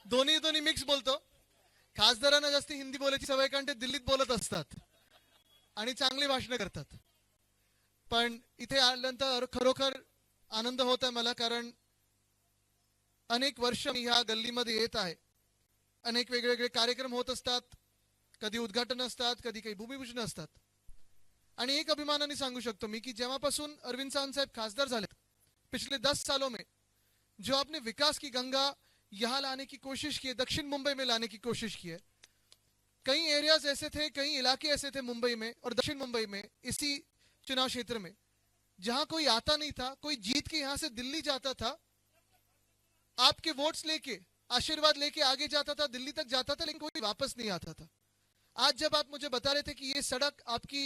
दोन्ही दोन्ही मिक्स बोलतो. खासदारांना जास्त हिंदी बोलायची सवय, कारण ते दिल्लीत बोलत असतात आणि चांगली भाषणं करतात. पण इथे आल्यानंतर खरोखर आनंद होत आहे मला, कारण अनेक वर्ष मी ह्या गल्लीमध्ये येत आहे. अनेक वेगवेगळे कार्यक्रम होत असतात, कधी उद्घाटन असतात, कधी काही भूमिपूजन असतात. आणि एक अभिमानाने सांगू शकतो मी की जेव्हापासून अरविंद सावंत साहेब खासदार झाले, पिछले 10 सालों में जो आपने विकास की गंगा यहाँ लाने की कोशिश की है, दक्षिण मुंबई में लाने की कोशिश की है. कई एरियाज ऐसे थे, कई इलाके ऐसे थे मुंबई में और दक्षिण मुंबई में, इसी चुनाव क्षेत्र में, जहां कोई आता नहीं था. कोई जीत के यहां से दिल्ली जाता था, आपके वोट्स लेके, आशीर्वाद लेके आगे जाता था, दिल्ली तक जाता था, लेकिन कोई वापस नहीं आता था. आज जब आप मुझे बता रहे थे कि ये सड़क आपकी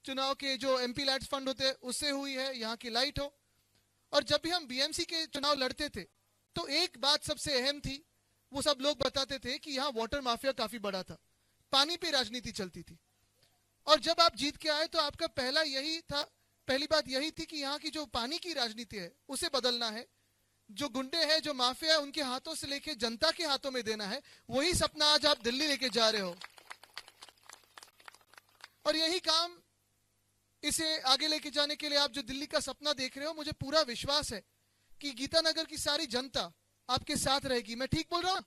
चुनाव के जो एमपी लैड्स फंड होते हैं उससे हुई है, यहाँ की लाइट हो, और जब भी हम बीएमसी के चुनाव लड़ते थे तो एक बात सबसे अहम थी, वो सब लोग बताते थे कि यहाँ वाटर माफिया काफी बड़ा था, पानी पे राजनीति चलती थी. और जब आप जीत के आए तो आपका पहली बात यही थी कि यहाँ की जो पानी की राजनीति है उसे बदलना है. जो गुंडे हैं, जो माफिया है, उनके हाथों से लेके जनता के हाथों में देना है. वही सपना आज आप दिल्ली लेके जा रहे हो, और यही काम इसे आगे लेके जाने के लिए आप जो दिल्ली का सपना देख रहे हो, मुझे पूरा विश्वास है कि गीतानगर की सारी जनता आपके साथ रहेगी. मैं ठीक बोल रहा हूं?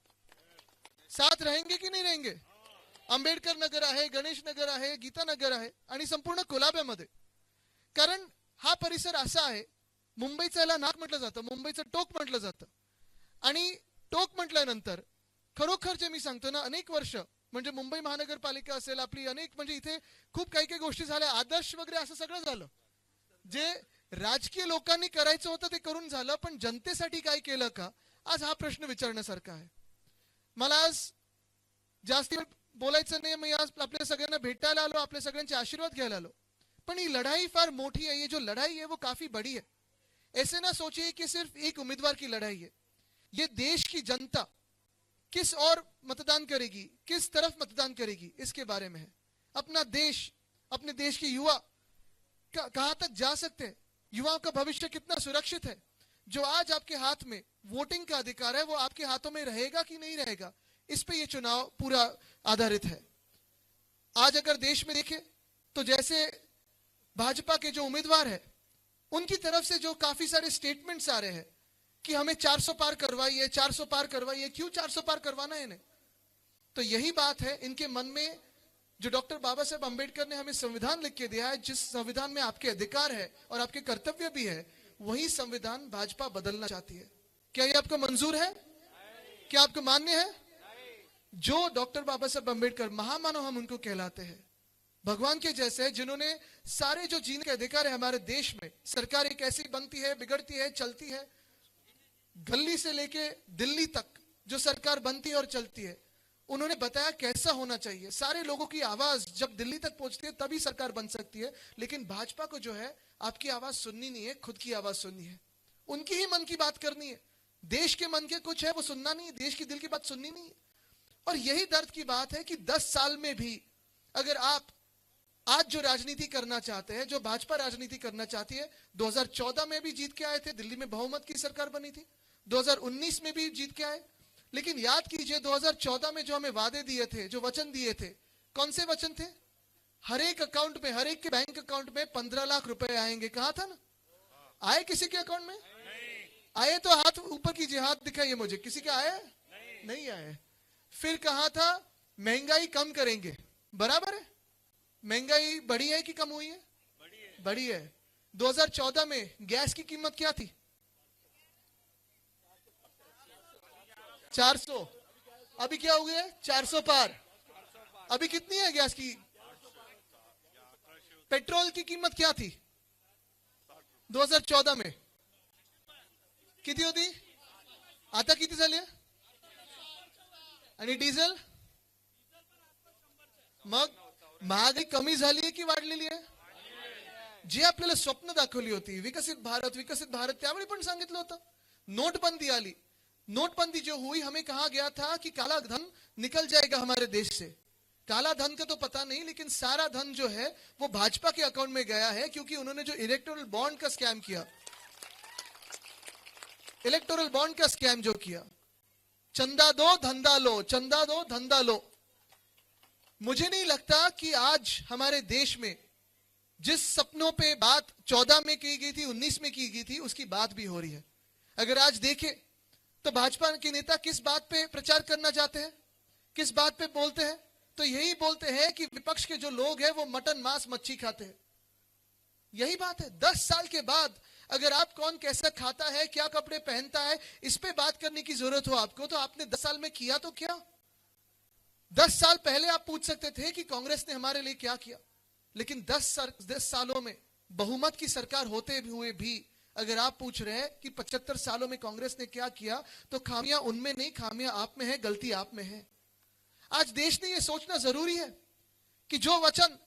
साथ रहेंगे की नाही रहेंगे? आंबेडकर नगर आहे, गणेश नगर आहे, गीतानगर आहे आणि संपूर्ण कोलाब्यामध्ये. कारण हा परिसर असा आहे, मुंबईचं याला नाक म्हटलं जातं, मुंबईचं टोक म्हटलं जातं. आणि टोक म्हटल्यानंतर खरोखर जे मी सांगतो ना, अनेक वर्ष म्हणजे मुंबई महानगरपालिका असेल आपली, अनेक म्हणजे इथे खूप काही काही गोष्टी झाल्या, आदर्श वगैरे असं सगळं झालं. जे राजकीय लोकांनी करायचं होतं ते करून झालं, पण जनतेसाठी काय केलं का, आज हा प्रश्न विचारण्यासारखा आहे. मला आज जास्ती बोलायचं नाही, मी आज आपल्या सगळ्यांना भेटायला आलो, आपल्या सगळ्यांचे आशीर्वाद घ्यायला आलो. पण ही लढाई फार मोठी है. ये जो लड़ाई है वो काफी बड़ी है. ऐसे ना सोचिए कि सिर्फ एक उम्मीदवार की लड़ाई है. ये देश की जनता किस और मतदान करेगी, किस तरफ मतदान करेगी, इसके बारे में है. अपना देश, अपने देश के युवा कहां तक जा सकते हैं, युवाओं का भविष्य कितना सुरक्षित है. जो आज आपके हाथ में वोटिंग का अधिकार है वो आपके हाथों में रहेगा कि नहीं रहेगा, इस पे ये चुनाव पूरा आधारित है. आज अगर देश में देखें तो जैसे भाजपा के जो उम्मीदवार है उनकी तरफ से जो काफी सारे स्टेटमेंट्स आ रहे हैं कि हमें 400 पार करवाइए, 400 पार करवाइए. क्यों 400 पार करवाना है इन्हें? तो यही बात है इनके मन में, जो डॉक्टर बाबा साहेब अंबेडकर ने हमें संविधान लिख के दिया है, जिस संविधान में आपके अधिकार है और आपके कर्तव्य भी है, वही संविधान भाजपा बदलना चाहती है. क्या ये आपको मंजूर है? क्या आपको मान्य है? जो डॉक्टर बाबा साहेब अंबेडकर, महामानव हम उनको कहलाते हैं, भगवान के जैसे है, जिन्होंने सारे जो जीने के अधिकार है हमारे देश में, सरकार एक ऐसी बनती है, बिगड़ती है, चलती है, गली से लेके दिल्ली तक जो सरकार बनती है और चलती है, उन्होंने बताया कैसा होना चाहिए. सारे लोगों की आवाज जब दिल्ली तक पहुंचती है तभी सरकार बन सकती है. लेकिन भाजपा को जो है आपकी आवाज सुननी नहीं है, खुद की आवाज सुननी है, उनकी ही मन की बात करनी है. देश के मन के कुछ है वो सुनना नहीं है, देश की दिल की बात सुननी नहीं है. और यही दर्द की बात है कि 10 साल में भी अगर आप आज जो राजनीति करना चाहते हैं, जो भाजपा राजनीति करना चाहती है, 2014 में भी जीत के आए थे, दिल्ली में बहुमत की सरकार बनी थी, 2019 में भी जीत के आए. लेकिन याद कीजिए 2014 में जो हमें वादे दिए थे, जो वचन दिए थे, कौन से वचन थे? हर एक अकाउंट में, हर एक के बैंक अकाउंट में 15 लाख रुपए आएंगे. कहा था ना? आए किसी के अकाउंट में? आए तो हाथ ऊपर कीजिए, हाथ दिखाइए मुझे, किसी के आए? नहीं आए. फिर कहा था महंगाई कम करेंगे. बराबर है? महंगाई बढ़ी है कि कम हुई है? बढ़ी है. 2014 में गैस की कीमत क्या थी? 400. अभी क्या हो गया? 400 पार. अभी कितनी है गैस की? पेट्रोल की कीमत क्या थी 2014 में? किती होती? आता किती झाली आहे? आणि डिझेल? मग महागाई कमी झाली आहे की वाढलेली आहे? जे आपल्याला स्वप्न दाखवली होती, विकसित भारत, विकसित भारत, त्यावेळी पण सांगितलं होतं. नोटबंदी आली. नोटबंदी जो हुई, हमें कहा गया था कि काला धन निकल जाएगा हमारे देश से. काला धन का तो पता नहीं, लेकिन सारा धन जो है वो भाजपा के अकाउंट में गया है, क्योंकि उन्होंने जो इलेक्टोरल बॉन्ड का स्कैम किया, इलेक्टोरल बॉन्ड का स्कैम जो किया, चंदा दो धंधा लो, चंदा दो धंधा लो। मुझे नहीं लगता कि आज हमारे देश में जिस सपनों पे बात 14 में की गई थी, 19 में की गई थी, उसकी बात भी हो रही है। अगर आज देखें तो भाजपा के नेता किस बात पे प्रचार करना चाहते हैं, किस बात पे बोलते हैं? तो यही बोलते हैं कि विपक्ष के जो लोग हैं वो मटन मांस मच्छी खाते हैं। यही बात है। 10 साल के बाद अगर आप कौन कैसा खाता है, क्या कपड़े पहनता है, इस पे बात करने की जरूरत हो आपको, तो आपने 10 साल में किया तो क्या? 10 साल पहले आप पूछ सकते थे कि कांग्रेस ने हमारे लिए क्या किया, लेकिन 10 सालों में बहुमत की सरकार होते हुए भी अगर आप पूछ रहे हैं कि 75 सालों में कांग्रेस ने क्या किया, तो खामियां उनमें नहीं, खामियां आप में है, गलती आप में है। आज देश ने यह सोचना जरूरी है कि जो वचन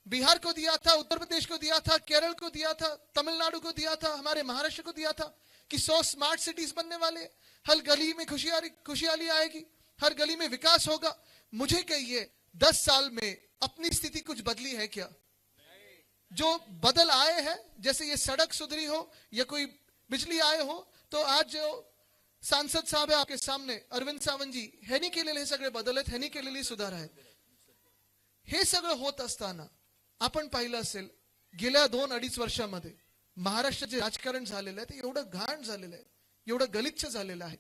बिहार को दिया था, उत्तर प्रदेश को दिया था, केरल को दिया था, तमिलनाडु को दिया था, हमारे महाराष्ट्र को दिया था कि 100 स्मार्ट सिटीज बनने वाले, हर गली में खुशहाली आएगी, हर गली में विकास होगा। मुझे कहिए 10 साल में अपनी स्थिति कुछ बदली है क्या? जो बदल आए हैं, जैसे ये सड़क सुधरी हो या कोई बिजली आए हो, तो आज जो सांसद साहब है आपके सामने, अरविंद सावंत जी, हेनी केलेले हे सगळे बदल आहेत, हेनी केलेली सुधार आहेत। हे सगळं होत असताना आपण पाहिलं असेल गेल्या 2-2.5 वर्षामध्ये महाराष्ट्राचे राजकारण झालेलं आहे ते एवढं घाण झालेलं आहे, एवढं गलिच्छ झालेलं आहे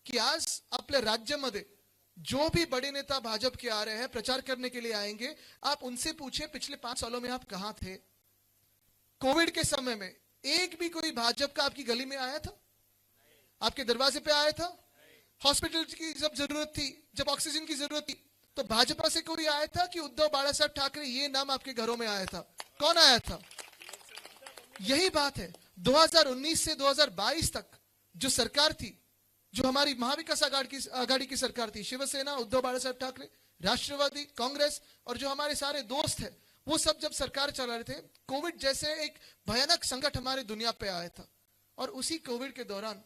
की आज आपल्या राज्यामध्ये जो भी बड़े नेता भाजपा के आ रहे हैं, प्रचार करने के लिए आएंगे, आप उनसे पूछे पिछले 5 सालों में आप कहां थे? कोविड के समय में एक भी कोई भाजपा का आपकी गली में आया था? आपके दरवाजे पे आया था? हॉस्पिटल की जब जरूरत थी, जब ऑक्सीजन की जरूरत थी, तो भाजपा से कोई आया था कि उद्धव बाळासाहेब ठाकरे ये नाम आपके घरों में आया था? कौन आया था? यही बात है। 2019 से 2022 तक जो सरकार थी, जो हमारी महाविकास आघाड़ी की सरकार थी, शिवसेना, उद्धव बाळासाहेब ठाकरे, राष्ट्रवादी कांग्रेस और जो हमारे सारे दोस्त हैं, वो सब जब सरकार चला रहे थे, कोविड जैसे एक भयानक संकट हमारे दुनिया पे आया था। और उसी कोविड के दौरान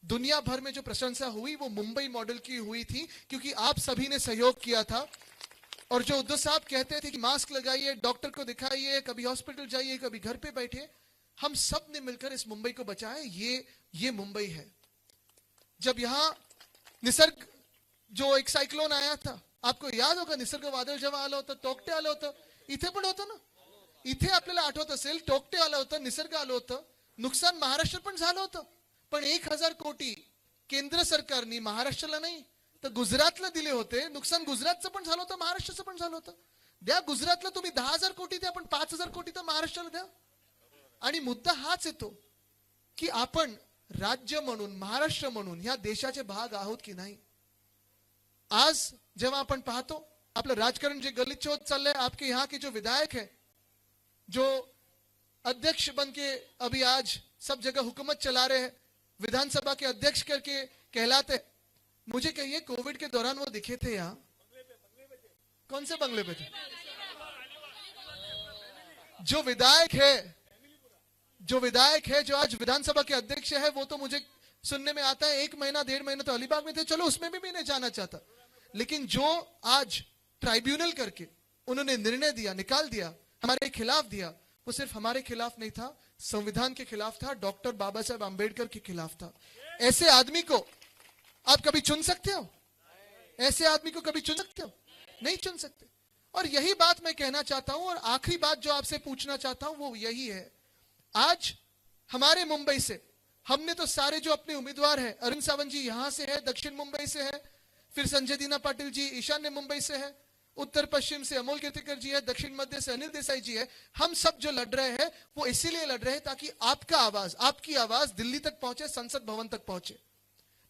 दुनिया भर में जो प्रशंसा हुई वो मुंबई मॉडल की हुई थी, क्योंकि आप सभी ने सहयोग किया था। और जो उद्धव साहब कहते थे कि मास्क लगाइए, डॉक्टर को दिखाइए, कभी हॉस्पिटल जाइए, कभी घर पे बैठे, हम सब ने मिलकर इस मुंबई को बचाया। ये मुंबई है। जब यहां निसर्ग जो एक सायक्लोन आया था, आपको याद होगा, निसर्ग वादळ जेव्हा आलं होतं, टोकटे आलं होतं, इथे पण होतं ना, इथे आपल्याला आठवत असेल, टोकटे आलं होतं, निसर्ग आलं होतं, नुकसान महाराष्ट्रात पण झालं होतं, पण 1000 कोटी केंद्र सरकारने महाराष्ट्राला नाही तर गुजरातला दिले होते। नुकसान गुजरातचं पण झालं होतं, महाराष्ट्राचं पण झालं होतं। द्या गुजरातला तुम्ही 10,000 कोटी द्या, पण 5,000 कोटी तर महाराष्ट्राला द्या। आणि मुद्दा हाच येतो की आपण राज्य म्हणून, महाराष्ट्र म्हणून ह्या देशाचे भाग आहोत की नाही। आज जेव्हा आपण पाहतो आपलं राजकारण जे गलिच्छ होत चाललंय, आपके यहाँ के जो विधायक है, जो अध्यक्ष बनके अभी आज सब जगह हुकूमत चला रहे हैं, विधानसभा के अध्यक्ष करके कहलाते, मुझे कहिए कोविड के दौरान वो दिखे थे यहाँ? कौन से बंगले पे थे? जो विधायक है, जो आज विधानसभा के अध्यक्ष है, वो तो मुझे सुनने में आता है 1 महीना 1.5 महीना तो अलीबाग में थे, चलो उसमें भी नहीं जाना चाहता, लेकिन जो आज ट्राइब्यूनल करके उन्होंने निर्णय दिया, निकाल दिया, हमारे खिलाफ दिया, वो सिर्फ हमारे खिलाफ नहीं था, संविधान के खिलाफ था, डॉक्टर बाबा साहेब आंबेडकर के खिलाफ था। ऐसे आदमी को आप कभी चुन सकते हो? ऐसे आदमी को कभी चुन सकते हो? नहीं चुन सकते। और यही बात मैं कहना चाहता हूं, और आखिरी बात जो आपसे पूछना चाहता हूं वो यही है, आज हमारे मुंबई से हमने तो सारे जो अपने उम्मीदवार हैं, अरविंद सावंत जी यहां से है, दक्षिण मुंबई से है, फिर संजय दीना पाटिल जी ईशान्य मुंबई से है, उत्तर पश्चिम से अमोल कीर्तिकर जी है, दक्षिण मध्य से अनिल देसाई जी है। हम सब जो लड़ रहे हैं वो इसीलिए लड़ रहे हैं ताकि आपका आवाज, आपकी आवाज दिल्ली तक पहुंचे, संसद भवन तक पहुंचे।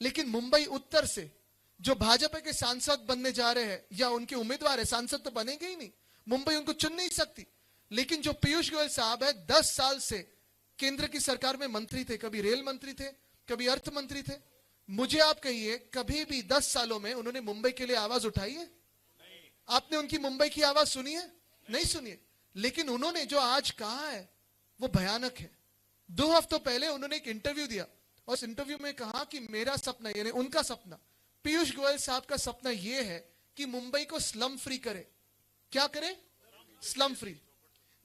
लेकिन मुंबई उत्तर से जो भाजपा के सांसद बनने जा रहे हैं या उनके उम्मीदवार है, सांसद तो बनेंगे ही नहीं, मुंबई उनको चुन नहीं सकती। लेकिन जो पीयूष गोयल साहब है, 10 साल से केंद्र की सरकार में मंत्री थे, कभी रेल मंत्री थे, कभी अर्थ मंत्री थे। मुझे आप कहिए, कभी भी 10 सालों में उन्होंने मुंबई के लिए आवाज उठाई है? आपने उनकी मुंबई की आवाज सुनी है? नहीं सुनी है। लेकिन उन्होंने जो आज कहा है वो भयानक है। 2 हफ्तों पहले उन्होंने एक इंटरव्यू दिया और इस इंटरव्यू में कहा कि मेरा सपना, यानी उनका सपना, पीयूष गोयल साहब का सपना यह है कि मुंबई को स्लम फ्री करे। क्या करे? Slum free.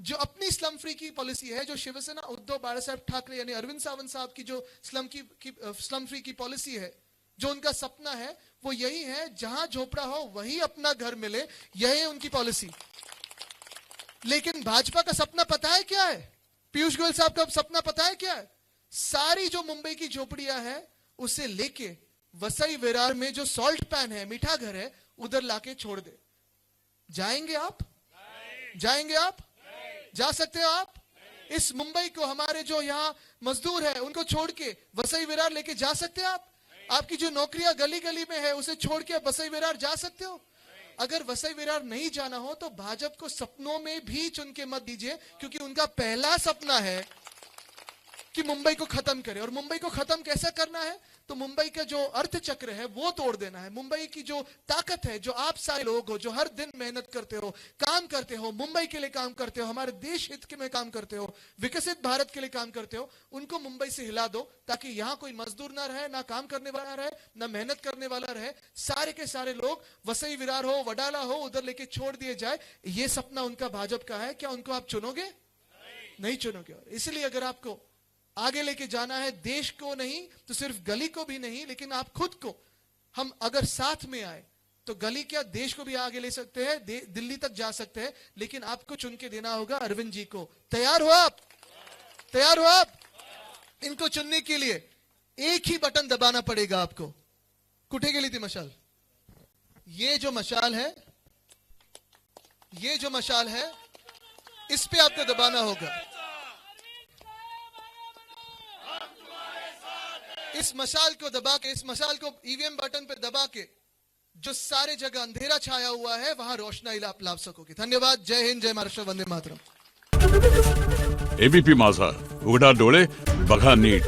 जो अपनी स्लम फ्री की पॉलिसी है, जो शिवसेना उद्धव बाळासाहेब ठाकरे यानी अरविंद सावंत साहब की जो स्लम फ्री की पॉलिसी है, जो उनका सपना है, वो यही है, जहां झोपड़ा हो वही अपना घर मिले, यही है उनकी पॉलिसी। लेकिन भाजपा का सपना पता है क्या है? पीयूष गोयल साहब का सपना पता है क्या है? सारी जो मुंबई की झोपड़ियां हैं उसे लेके वसई विरार में जो सॉल्ट पैन है, मीठा घर है, उधर लाके छोड़ दे। जाएंगे आप? जाएंगे आप? जा सकते हो आप? इस मुंबई को, हमारे जो यहाँ मजदूर है उनको छोड़ के वसई विरार लेके जा सकते हैं आप? आपकी जो नौकरियां गली गली में है उसे छोड़ के वसई विरार जा सकते हो? अगर वसई विरार नहीं जाना हो तो भाजपा को सपनों में भी चुन के मत दीजिए, क्योंकि उनका पहला सपना है कि मुंबई को खत्म करे। और मुंबई को खत्म कैसा करना है? तो मुंबई का जो अर्थचक्र है वो तोड़ देना है। मुंबई की जो ताकत है, जो आप सारे लोग हो, जो हर दिन मेहनत करते हो, काम करते हो, मुंबई के लिए काम करते हो, हमारे देश हित के में काम करते हो, विकसित भारत के लिए काम करते हो, उनको मुंबई से हिला दो, ताकि यहां कोई मजदूर ना रहे, ना काम करने वाला रहे, ना मेहनत करने वाला रहे। सारे के सारे लोग वसई विरार हो, वडाला हो, उधर लेके छोड़ दिए जाए। ये सपना उनका भाजपा का है। क्या उनको आप चुनोगे? नहीं चुनोगे। और इसलिए अगर आपको आगे लेके जाना है, देश को नहीं तो सिर्फ गली को भी नहीं, लेकिन आप खुद को, हम अगर साथ में आए तो गली क्या, देश को भी आगे ले सकते हैं, दिल्ली तक जा सकते हैं। लेकिन आपको चुन के देना होगा अरविंद जी को। तैयार हो आप? तैयार हो आप? इनको चुनने के लिए एक ही बटन दबाना पड़ेगा आपको। कुठे गेली थी मशाल? ये जो मशाल है, ये जो मशाल है, इस पे आपको दबाना होगा। इस मशाल को दबा के, इस मशाल को ईवीएम बटन पे दबा के, जो सारे जगह अंधेरा छाया हुआ है वहां रोशनाई आप ला सकोगे। धन्यवाद। जय हिंद, जय महाराष्ट्र, वंदे मातरम। एबीपी माझा, उघडा डोळे बघा नीट।